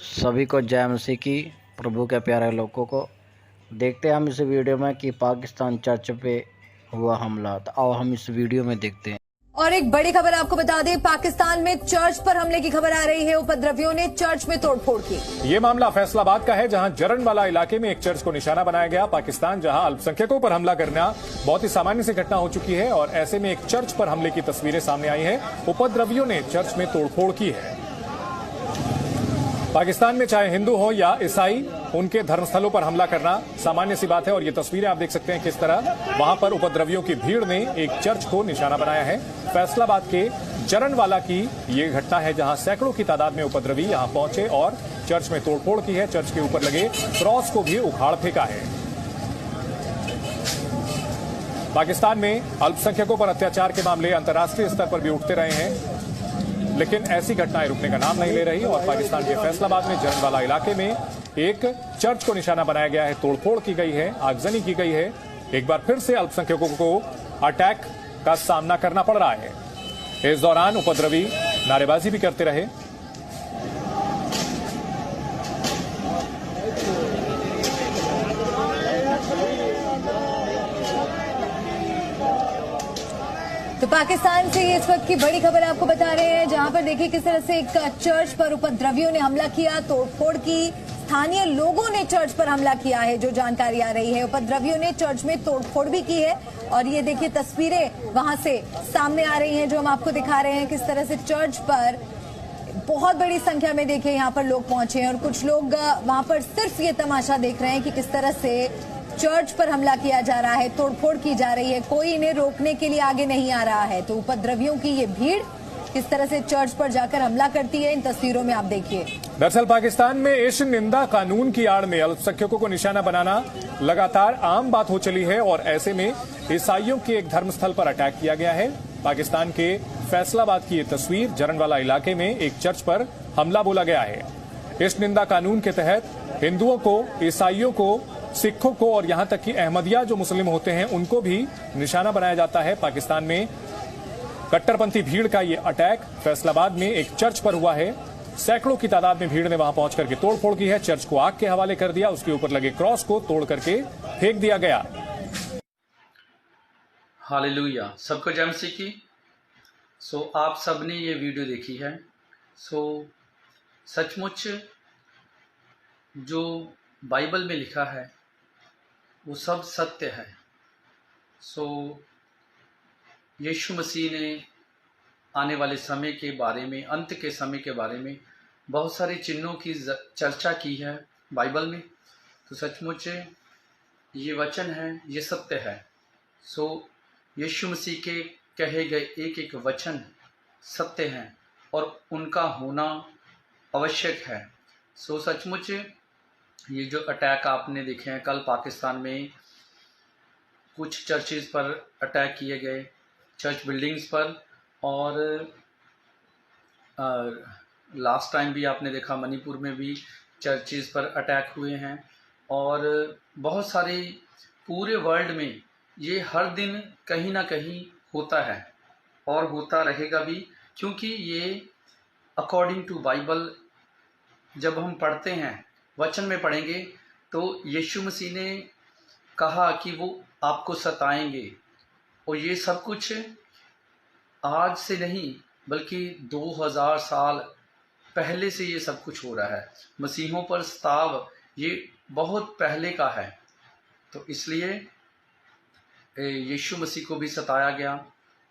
सभी को जय मसीह की। प्रभु के प्यारे लोगों को देखते हैं हम इस वीडियो में कि पाकिस्तान चर्च पे हुआ हमला। तो आओ हम इस वीडियो में देखते हैं। और एक बड़ी खबर आपको बता दें, पाकिस्तान में चर्च पर हमले की खबर आ रही है। उपद्रवियों ने चर्च में तोड़फोड़ की। ये मामला फैसलाबाद का है, जहां जरनवाला इलाके में एक चर्च को निशाना बनाया गया। पाकिस्तान जहां अल्पसंख्यकों पर हमला करना बहुत ही सामान्य सी घटना हो चुकी है, और ऐसे में एक चर्च पर हमले की तस्वीरें सामने आई हैं। उपद्रवियों ने चर्च में तोड़फोड़ की है। पाकिस्तान में चाहे हिंदू हो या ईसाई, उनके धर्मस्थलों पर हमला करना सामान्य सी बात है। और ये तस्वीरें आप देख सकते हैं किस तरह वहां पर उपद्रवियों की भीड़ ने एक चर्च को निशाना बनाया है। फैसलाबाद के जरनवाला की ये घटना है, जहां सैकड़ों की तादाद में उपद्रवी यहां पहुंचे और चर्च में तोड़फोड़ की है। चर्च के ऊपर लगे क्रॉस को भी उखाड़ फेंका है। पाकिस्तान में अल्पसंख्यकों पर अत्याचार के मामले अंतर्राष्ट्रीय स्तर पर भी उठते रहे हैं, लेकिन ऐसी घटनाएं रुकने का नाम नहीं ले रही। और पाकिस्तान के फैसलाबाद में जरनवाला इलाके में एक चर्च को निशाना बनाया गया है, तोड़फोड़ की गई है, आगजनी की गई है। एक बार फिर से अल्पसंख्यकों को अटैक का सामना करना पड़ रहा है। इस दौरान उपद्रवी नारेबाजी भी करते रहे। तो पाकिस्तान से ये इस वक्त की बड़ी खबर आपको बता रहे हैं, जहां पर देखिए किस तरह से एक चर्च पर उपद्रवियों ने हमला किया, तोड़फोड़ की। स्थानीय लोगों ने चर्च पर हमला किया है, जो जानकारी आ रही है। उपद्रवियों ने चर्च में तोड़फोड़ भी की है, और ये देखिए तस्वीरें वहां से सामने आ रही हैं, जो हम आपको दिखा रहे हैं। किस तरह से चर्च पर बहुत बड़ी संख्या में देखिए यहाँ पर लोग पहुंचे हैं, और कुछ लोग वहां पर सिर्फ ये तमाशा देख रहे हैं कि किस तरह से चर्च पर हमला किया जा रहा है, तोड़फोड़ की जा रही है। कोई इन्हें रोकने के लिए आगे नहीं आ रहा है। तो उपद्रवियों की ये भीड़ किस तरह से चर्च पर जाकर हमला करती है, इन तस्वीरों में आप देखिए। दरअसल पाकिस्तान में इस निंदा कानून की आड़ में अल्पसंख्यकों को निशाना बनाना लगातार आम बात हो चली है, और ऐसे में ईसाइयों के एक धर्मस्थल पर अटैक किया गया है। पाकिस्तान के फैसलाबाद की ये तस्वीर, जरनवाला इलाके में एक चर्च पर हमला बोला गया है। इस निंदा कानून के तहत हिंदुओं को, ईसाइयों को, सिखों को और यहां तक कि अहमदिया जो मुस्लिम होते हैं उनको भी निशाना बनाया जाता है। पाकिस्तान में कट्टरपंथी भीड़ का ये अटैक फैसलाबाद में एक चर्च पर हुआ है। सैकड़ों की तादाद में भीड़ ने वहां पहुंच करके तोड़फोड़ की है। चर्च को आग के हवाले कर दिया, उसके ऊपर लगे क्रॉस को तोड़ करके फेंक दिया गया। हालेलुया, सबको जय मसीह की। आप सबने ये वीडियो देखी है। सचमुच जो बाइबल में लिखा है वो सब सत्य है। यीशु मसीह ने आने वाले समय के बारे में, अंत के समय के बारे में बहुत सारे चिन्हों की चर्चा की है बाइबल में। तो सचमुच ये वचन है, ये सत्य है। यीशु मसीह के कहे गए एक एक वचन सत्य हैं, और उनका होना आवश्यक है। सचमुच ये जो अटैक आपने देखे हैं, कल पाकिस्तान में कुछ चर्चेज पर अटैक किए गए, चर्च बिल्डिंग्स पर, और लास्ट टाइम भी आपने देखा मणिपुर में भी चर्चेज पर अटैक हुए हैं। और बहुत सारे पूरे वर्ल्ड में ये हर दिन कहीं ना कहीं होता है और होता रहेगा भी, क्योंकि ये अकॉर्डिंग टू बाइबल जब हम पढ़ते हैं, वचन में पढ़ेंगे, तो यीशु मसीह ने कहा कि वो आपको सताएंगे। और ये सब कुछ आज से नहीं बल्कि 2000 साल पहले से ये सब कुछ हो रहा है। मसीहों पर सताव ये बहुत पहले का है। तो इसलिए यीशु मसीह को भी सताया गया।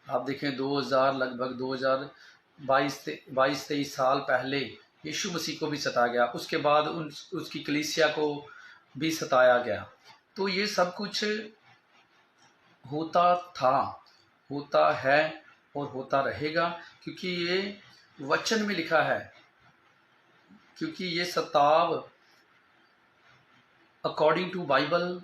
आप देखें लगभग 2022-23 साल पहले यीशु मसीह को भी सताया गया। उसके बाद उसकी कलीसिया को भी सताया गया। तो ये सब कुछ होता था, होता है और होता रहेगा, क्योंकि ये वचन में लिखा है। क्योंकि ये सताव अकॉर्डिंग टू बाइबल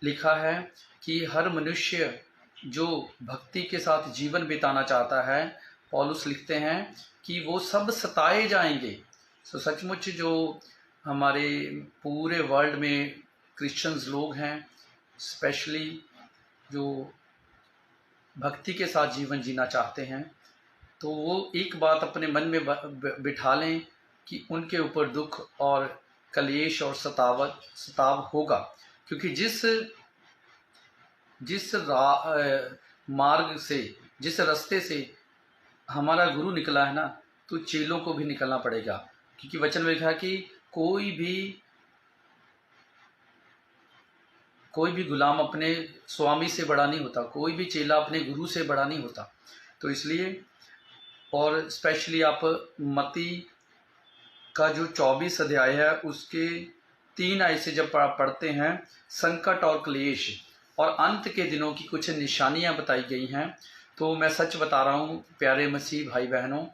लिखा है कि हर मनुष्य जो भक्ति के साथ जीवन बिताना चाहता है, पौलुस लिखते हैं कि वो सब सताए जाएंगे। सचमुच जो हमारे पूरे वर्ल्ड में क्रिश्चियंस लोग हैं, स्पेशली जो भक्ति के साथ जीवन जीना चाहते हैं, तो वो एक बात अपने मन में बिठा लें कि उनके ऊपर दुख और कलेश और सताव होगा, क्योंकि जिस मार्ग से, जिस रास्ते से हमारा गुरु निकला है ना, तो चेलों को भी निकलना पड़ेगा। क्योंकि वचन में लिखा है कि कोई भी गुलाम अपने स्वामी से बड़ा नहीं होता, कोई भी चेला अपने गुरु से बड़ा नहीं होता। तो इसलिए, और स्पेशली आप मत्ती का जो 24 अध्याय है उसके 3 आयत से जब पढ़ते हैं, संकट और क्लेश और अंत के दिनों की कुछ निशानियां बताई गई हैं, तो मैं सच बता रहा हूँ प्यारे मसीह भाई बहनों,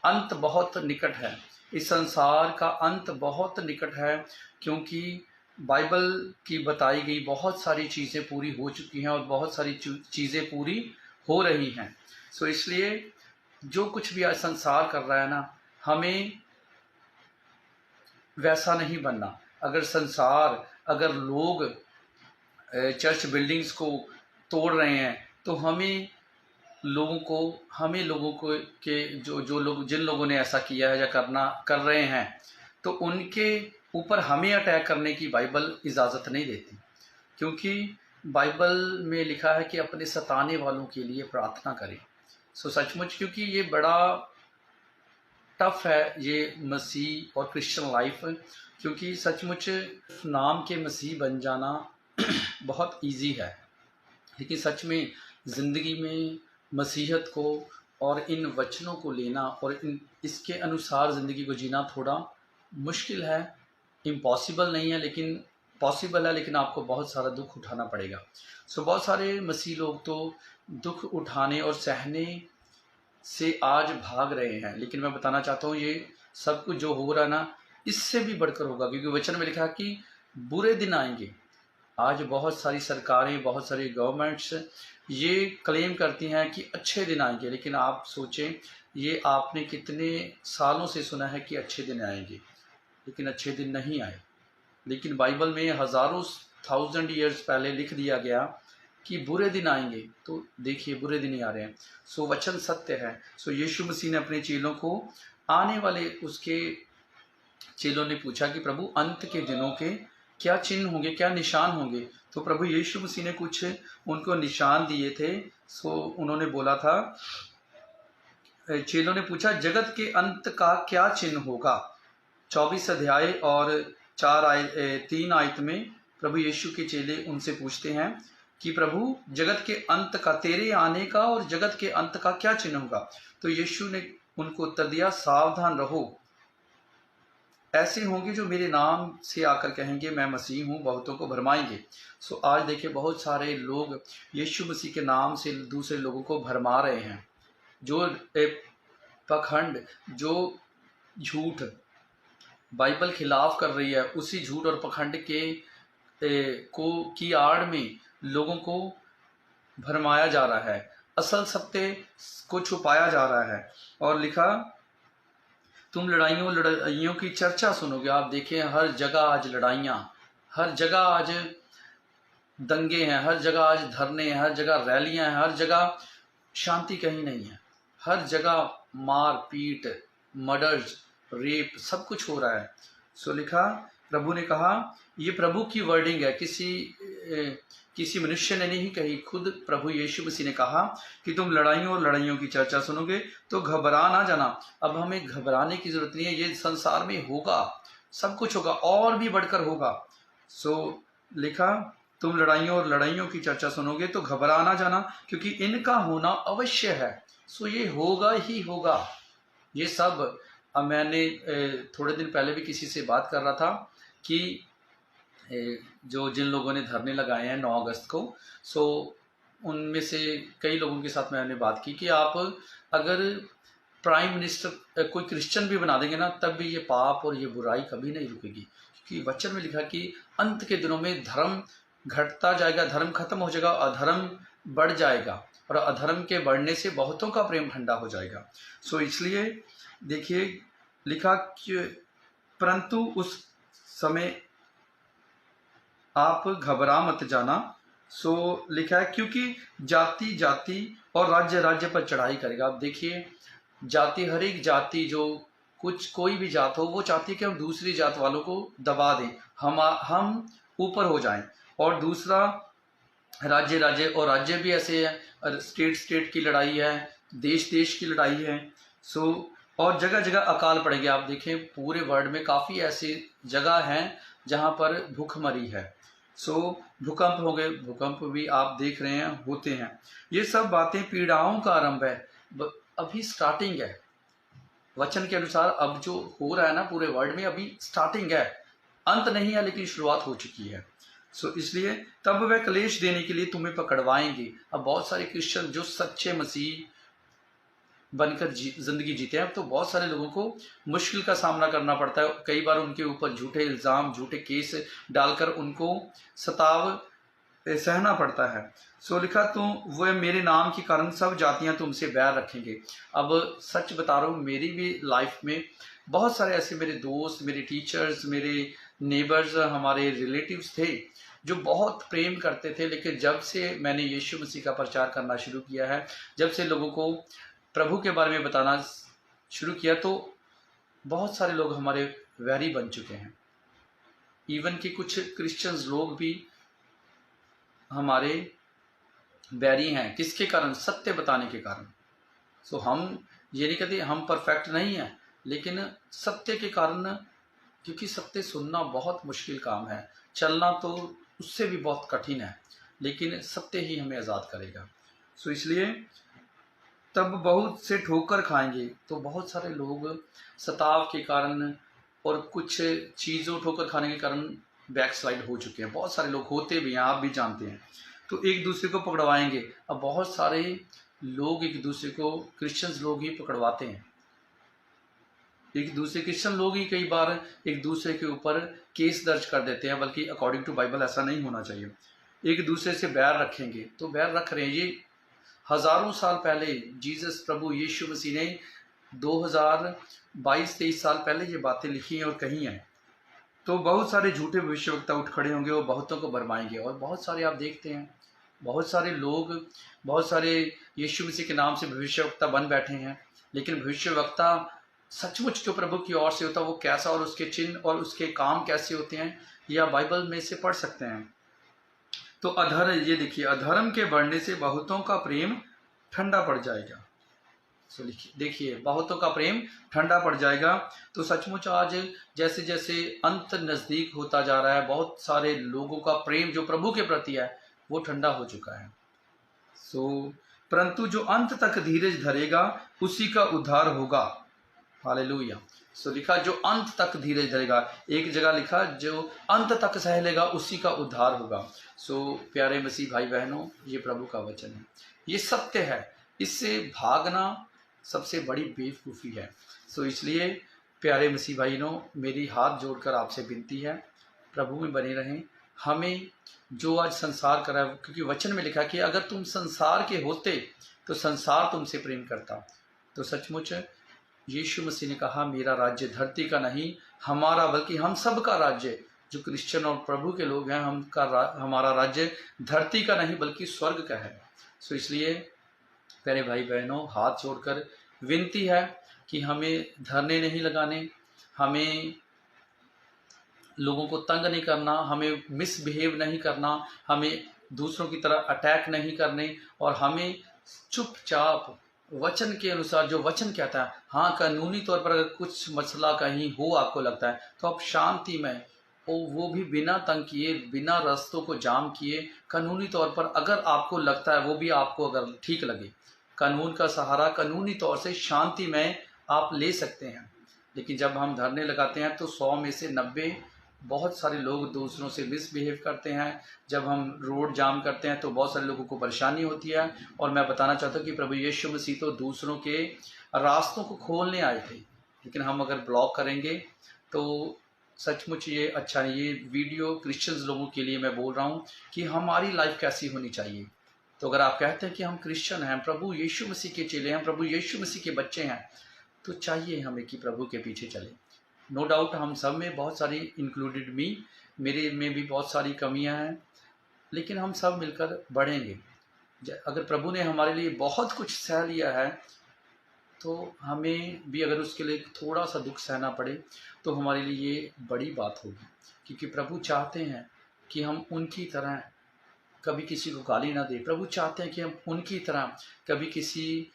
अंत बहुत निकट है। इस संसार का अंत बहुत निकट है, क्योंकि बाइबल की बताई गई बहुत सारी चीज़ें पूरी हो चुकी हैं और बहुत सारी चीज़ें पूरी हो रही हैं। सो इसलिए जो कुछ भी आज संसार कर रहा है ना, हमें वैसा नहीं बनना। अगर लोग चर्च बिल्डिंग्स को तोड़ रहे हैं, तो हमें लोगों को जिन लोगों ने ऐसा किया है या कर रहे हैं, तो उनके ऊपर हमें अटैक करने की बाइबल इजाज़त नहीं देती। क्योंकि बाइबल में लिखा है कि अपने सताने वालों के लिए प्रार्थना करें। सो सचमुच, क्योंकि ये बड़ा टफ है ये मसीह और क्रिश्चियन लाइफ, क्योंकि सचमुच नाम के मसीह बन जाना बहुत इजी है, लेकिन सच में ज़िंदगी में मसीहत को और इन वचनों को लेना और इसके अनुसार ज़िंदगी को जीना थोड़ा मुश्किल है। इम्पॉसिबल नहीं है, लेकिन पॉसिबल है, लेकिन आपको बहुत सारा दुख उठाना पड़ेगा। सो बहुत सारे मसीह लोग तो दुख उठाने और सहने से आज भाग रहे हैं, लेकिन मैं बताना चाहता हूँ ये सब कुछ जो हो रहा है ना, इससे भी बढ़कर होगा। क्योंकि वचन में लिखा है कि बुरे दिन आएंगे। आज बहुत सारी सरकारें, बहुत सारी गवर्नमेंट्स ये क्लेम करती हैं कि अच्छे दिन आएंगे, लेकिन आप सोचें, ये आपने कितने सालों से सुना है कि अच्छे दिन आएंगे, लेकिन अच्छे दिन नहीं आए। लेकिन बाइबल में हज़ारों 1000 ईयर्स पहले लिख दिया गया कि बुरे दिन आएंगे, तो देखिए बुरे दिन ही आ रहे हैं। सो वचन सत्य है। सो यीशु मसीह ने अपने चेलों को आने वाले, उसके चेलों ने पूछा कि प्रभु अंत के दिनों के क्या चिन्ह होंगे, क्या निशान होंगे। तो प्रभु यीशु मसीह ने कुछ उनको निशान दिए थे। सो उन्होंने बोला था, चेलों ने पूछा जगत के अंत का क्या चिन्ह होगा। 24 अध्याय और 3 आयत में प्रभु यीशु के चेले उनसे पूछते हैं कि प्रभु जगत के अंत का, तेरे आने का और जगत के अंत का क्या चिन्ह होगा। तो यीशु ने उनको उत्तर दिया, सावधान रहो, ऐसे होंगे जो मेरे नाम से आकर कहेंगे मैं मसीह हूँ, बहुतों को भरमाएंगे। सो आज देखिए बहुत सारे लोग यीशु मसीह के नाम से दूसरे लोगों को भरमा रहे हैं। जो पखंड, जो झूठ बाइबल खिलाफ कर रही है, उसी झूठ और पखंड की आड़ में लोगों को भरमाया जा रहा है, असल सत्य को छुपाया जा रहा है। और लिखा, तुम लड़ाइयों की चर्चा सुनोगे। आप देखें हर जगह आज लड़ाइयाँ, हर जगह आज दंगे हैं, हर जगह आज धरने हैं, हर जगह रैलियाँ हैं, हर जगह शांति कहीं नहीं है, हर जगह मार पीट, मर्डर्स, रेप, सब कुछ हो रहा है। सो लिखा, प्रभु ने कहा, ये प्रभु की वर्डिंग है, किसी मनुष्य ने नहीं कही, खुद प्रभु यीशु मसीह ने कहा कि तुम लड़ाइयों की चर्चा सुनोगे तो घबरा ना जाना। अब हमें घबराने की जरूरत नहीं है, ये संसार में होगा, सब कुछ होगा और भी बढ़कर होगा। सो लिखा, तुम लड़ाइयों की चर्चा सुनोगे तो घबरा ना जाना, क्योंकि इनका होना अवश्य है। सो ये होगा ही होगा ये सब। अब मैंने थोड़े दिन पहले भी किसी से बात कर रहा था कि जिन लोगों ने धरने लगाए हैं 9 अगस्त को, सो उनमें से कई लोगों के साथ मैंने बात की कि आप अगर प्राइम मिनिस्टर कोई क्रिश्चियन भी बना देंगे ना, तब भी ये पाप और ये बुराई कभी नहीं रुकेगी। क्योंकि वचन में लिखा कि अंत के दिनों में धर्म घटता जाएगा, धर्म खत्म हो जाएगा, अधर्म बढ़ जाएगा, और अधर्म के बढ़ने से बहुतों का प्रेम ठंडा हो जाएगा। सो इसलिए देखिए लिखा कि परंतु उस समय आप घबरा मत जाना। सो लिखा है, क्योंकि जाति जाति और राज्य राज्य पर चढ़ाई करेगा। आप देखिए जाति, हर एक जाति जो कोई भी जात हो, वो चाहती है कि हम दूसरी जात वालों को दबा दें, हम ऊपर हो जाएं। और दूसरा, राज्य और राज्य भी ऐसे है, स्टेट की लड़ाई है, देश की लड़ाई है। और जगह जगह अकाल पड़ेंगे। आप देखें पूरे वर्ल्ड में काफ़ी ऐसी जगह हैं जहाँ पर भूखमरी है। भूकंप हो गए, भूकंप भी आप देख रहे हैं होते हैं। ये सब बातें पीड़ाओं का आरंभ है, अभी स्टार्टिंग है। वचन के अनुसार अब जो हो रहा है ना पूरे वर्ल्ड में, अभी स्टार्टिंग है, अंत नहीं है, लेकिन शुरुआत हो चुकी है। इसलिए तब वह क्लेश देने के लिए तुम्हें पकड़वाएंगे। अब बहुत सारे क्रिश्चियन जो सच्चे मसीह बनकर जिंदगी जीते हैं, तो बहुत सारे लोगों को मुश्किल का सामना करना पड़ता है। कई बार उनके ऊपर झूठे इल्ज़ाम, झूठे केस डालकर उनको सहना पड़ता है। लिखा, तो वह मेरे नाम के कारण सब जातियां तुमसे बैर रखेंगे। अब सच बता रहा हूँ, मेरी भी लाइफ में बहुत सारे ऐसे मेरे दोस्त, मेरे टीचर्स, मेरे नेबर्स, हमारे रिलेटिव्स थे जो बहुत प्रेम करते थे। लेकिन जब से मैंने यीशु मसीह का प्रचार करना शुरू किया है, जब से लोगों को प्रभु के बारे में बताना शुरू किया, तो बहुत सारे लोग हमारे वैरी बन चुके हैं। इवन कि कुछ क्रिश्चियंस लोग भी हमारे बैरी हैं। किसके कारण? सत्य बताने के कारण। हम ये नहीं कहते हम परफेक्ट नहीं हैं, लेकिन सत्य के कारण, क्योंकि सत्य सुनना बहुत मुश्किल काम है, चलना तो उससे भी बहुत कठिन है, लेकिन सत्य ही हमें आज़ाद करेगा। इसलिए तब बहुत से ठोकर खाएंगे। तो बहुत सारे लोग सताव के कारण और कुछ चीज़ों ठोकर खाने के कारण बैकस्लाइड हो चुके हैं। बहुत सारे लोग होते भी हैं, आप भी जानते हैं। तो एक दूसरे को पकड़वाएंगे। अब बहुत सारे लोग एक दूसरे को, क्रिश्चियंस लोग ही पकड़वाते हैं। एक दूसरे क्रिश्चियन लोग ही कई बार एक दूसरे के ऊपर केस दर्ज कर देते हैं, बल्कि अकॉर्डिंग टू बाइबल ऐसा नहीं होना चाहिए। एक दूसरे से बैर रखेंगे, तो बैर रख रहे हैं। ये हजारों साल पहले जीसस प्रभु यीशु मसीह ने 2022-23 साल पहले ये बातें लिखी हैं और कही हैं। तो बहुत सारे झूठे भविष्यवक्ता उठ खड़े होंगे और बहुतों को भरमाएंगे। और बहुत सारे आप देखते हैं, बहुत सारे लोग, बहुत सारे यीशु मसीह के नाम से भविष्यवक्ता बन बैठे हैं, लेकिन भविष्यवक्ता सचमुच जो प्रभु की ओर से होता है वो कैसा, और उसके चिन्ह और उसके काम कैसे होते हैं, या बाइबल में से पढ़ सकते हैं। तो अधर्म, ये देखिए, अधर्म के बढ़ने से बहुतों का प्रेम ठंडा पड़ जाएगा। देखिए, बहुतों का प्रेम ठंडा पड़ जाएगा। तो सचमुच आज जैसे जैसे अंत नज़दीक होता जा रहा है, बहुत सारे लोगों का प्रेम जो प्रभु के प्रति है वो ठंडा हो चुका है। परंतु जो अंत तक धीरज धरेगा उसी का उद्धार होगा। हालेलुया। लिखा, जो अंत तक धीरज धरेगा। एक जगह लिखा, जो अंत तक सह लेगा उसी का उद्धार होगा। प्यारे मसीह भाई बहनों, ये प्रभु का वचन है, ये सत्य है। इससे भागना सबसे बड़ी बेवकूफ़ी है। इसलिए प्यारे मसीह भाइयों, मेरी हाथ जोड़कर आपसे विनती है, प्रभु में बने रहें। हमें जो आज संसार कर रहा है, क्योंकि वचन में लिखा कि अगर तुम संसार के होते तो संसार तुमसे प्रेम करता। तो सचमुच यीशु मसीह ने कहा, मेरा राज्य धरती का नहीं, हमारा, बल्कि हम सब का राज्य, जो क्रिश्चियन और प्रभु के लोग हैं, हमारा राज्य धरती का नहीं बल्कि स्वर्ग का है। इसलिए प्यारे भाई बहनों, हाथ जोड़कर विनती है कि हमें धरने नहीं लगाने, हमें लोगों को तंग नहीं करना, हमें मिसबिहेव नहीं करना, हमें दूसरों की तरह अटैक नहीं करने, और हमें चुपचाप वचन के अनुसार, जो वचन कहता है, हाँ, कानूनी तौर पर अगर कुछ मसला कहीं हो आपको लगता है, तो आप शांति में, वो भी बिना तंग किए, बिना रास्तों को जाम किए, कानूनी तौर पर अगर आपको लगता है, वो भी आपको अगर ठीक लगे, कानून का सहारा कानूनी तौर से शांति में आप ले सकते हैं। लेकिन जब हम धरने लगाते हैं तो 100 में से 90 बहुत सारे लोग दूसरों से मिसबिहेव करते हैं। जब हम रोड जाम करते हैं तो बहुत सारे लोगों को परेशानी होती है। और मैं बताना चाहता हूँ कि प्रभु यीशु मसीह तो दूसरों के रास्तों को खोलने आए थे, लेकिन हम अगर ब्लॉक करेंगे तो सचमुच ये अच्छा नहीं। ये वीडियो क्रिश्चियंस लोगों के लिए मैं बोल रहा हूँ कि हमारी लाइफ कैसी होनी चाहिए। तो अगर आप कहते हैं कि हम क्रिश्चियन हैं, प्रभु यीशु मसीह के चेले हैं, प्रभु यीशु मसीह के बच्चे हैं, तो चाहिए हमें कि प्रभु के पीछे चले। नो डाउट हम सब में बहुत सारी, इंक्लूडेड मी, मेरे में भी बहुत सारी कमियां हैं, लेकिन हम सब मिलकर बढ़ेंगे। अगर प्रभु ने हमारे लिए बहुत कुछ सह लिया है तो हमें भी अगर उसके लिए थोड़ा सा दुख सहना पड़े तो हमारे लिए ये बड़ी बात होगी, क्योंकि प्रभु चाहते हैं कि हम उनकी तरह कभी किसी को गाली ना दें। प्रभु चाहते हैं कि हम उनकी तरह कभी किसी